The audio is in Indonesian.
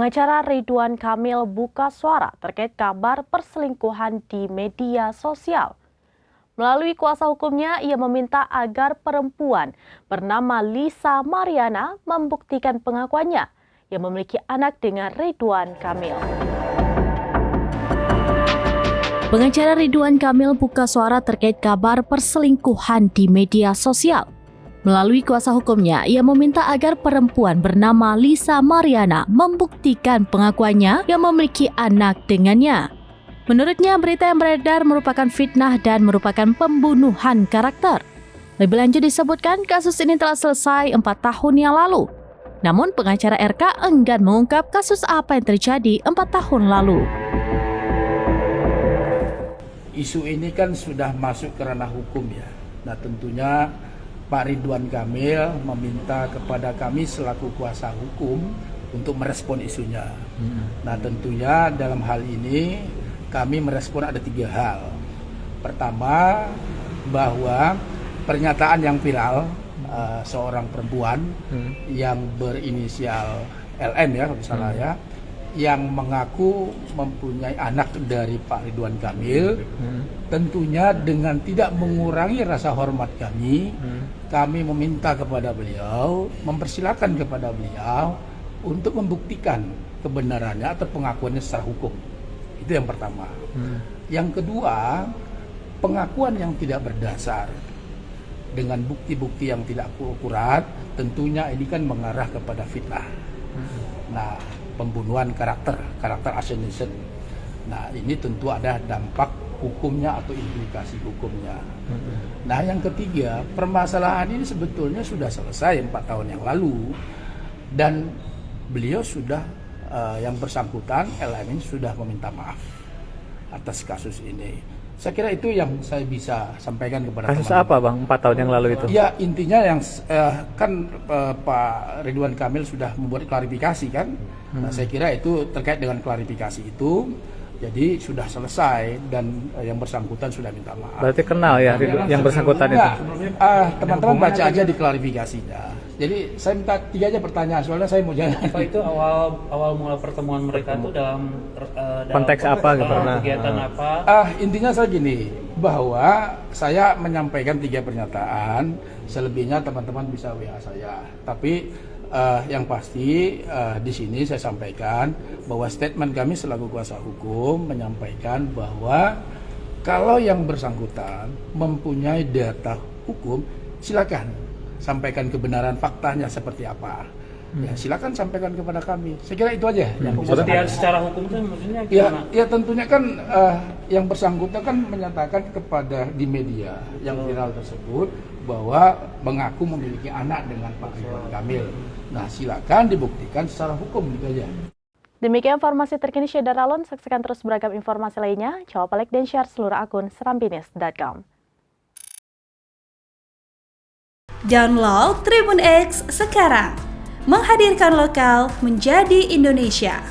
Pengacara Ridwan Kamil buka suara terkait kabar perselingkuhan di media sosial. Melalui kuasa hukumnya, ia meminta agar perempuan bernama Lisa Mariana membuktikan pengakuannya yang memiliki anak dengan Ridwan Kamil. Pengacara Ridwan Kamil buka suara terkait kabar perselingkuhan di media sosial. Melalui kuasa hukumnya, ia meminta agar perempuan bernama Lisa Mariana membuktikan pengakuannya yang memiliki anak dengannya. Menurutnya, berita yang beredar merupakan fitnah dan merupakan pembunuhan karakter. Lebih lanjut disebutkan, kasus ini telah selesai 4 tahun yang lalu. Namun, pengacara RK enggan mengungkap kasus apa yang terjadi 4 tahun lalu. Isu ini kan sudah masuk ke ranah hukum ya. Nah, tentunya Pak Ridwan Kamil meminta kepada kami selaku kuasa hukum untuk merespon isunya. Nah, tentunya dalam hal ini kami merespon ada 3 hal. Pertama, bahwa pernyataan yang viral seorang perempuan yang berinisial LN ya, kalau salah ya, yang mengaku mempunyai anak dari Pak Ridwan Kamil, tentunya dengan tidak mengurangi rasa hormat kami, kami meminta kepada beliau, mempersilahkan kepada beliau untuk membuktikan kebenarannya atau pengakuannya secara hukum. Itu yang pertama. Yang kedua, pengakuan yang tidak berdasar dengan bukti-bukti yang tidak akurat, tentunya ini kan mengarah kepada fitnah. Nah, pembunuhan karakter assassination. Nah, ini tentu ada dampak hukumnya atau implikasi hukumnya. Nah, yang ketiga, permasalahan ini sebetulnya sudah selesai 4 tahun yang lalu dan beliau sudah yang bersangkutan LM ini sudah meminta maaf atas kasus ini. Saya kira itu yang saya bisa sampaikan kepada kasus teman-teman. Apa Bang 4 tahun yang lalu itu? Ya, intinya yang kan Pak Ridwan Kamil sudah membuat klarifikasi kan. Nah, saya kira itu terkait dengan klarifikasi itu, jadi sudah selesai dan yang bersangkutan sudah minta maaf. Berarti kenal ya yang bersangkutan itu? Teman-teman baca aja di klarifikasinya. Jadi saya minta 3 aja pertanyaan, soalnya saya mau jalan. Apa itu awal mula pertemuan mereka itu dalam konteks apa gitu? Kegiatan apa? Intinya saya gini, bahwa saya menyampaikan 3 pernyataan, selebihnya teman-teman bisa WA saya. Tapi yang pasti di sini saya sampaikan bahwa statement kami selaku kuasa hukum menyampaikan bahwa kalau yang bersangkutan mempunyai data hukum, silakan sampaikan kebenaran faktanya seperti apa. Ya, silakan sampaikan kepada kami. Saya kira itu aja yang bisa. Pembuktian secara hukum itu maksudnya gimana? Ya tentunya kan yang bersangkutan kan menyatakan kepada di media yang viral tersebut bahwa mengaku memiliki anak dengan Pak Ridwan Kamil. Nah, silakan dibuktikan secara hukum gitu aja. Demikian informasi terkini Syedar Alon. Saksikan terus beragam informasi lainnya. Coba like dan share seluruh akun serambinews.com. Download Tribun X sekarang, menghadirkan lokal menjadi Indonesia.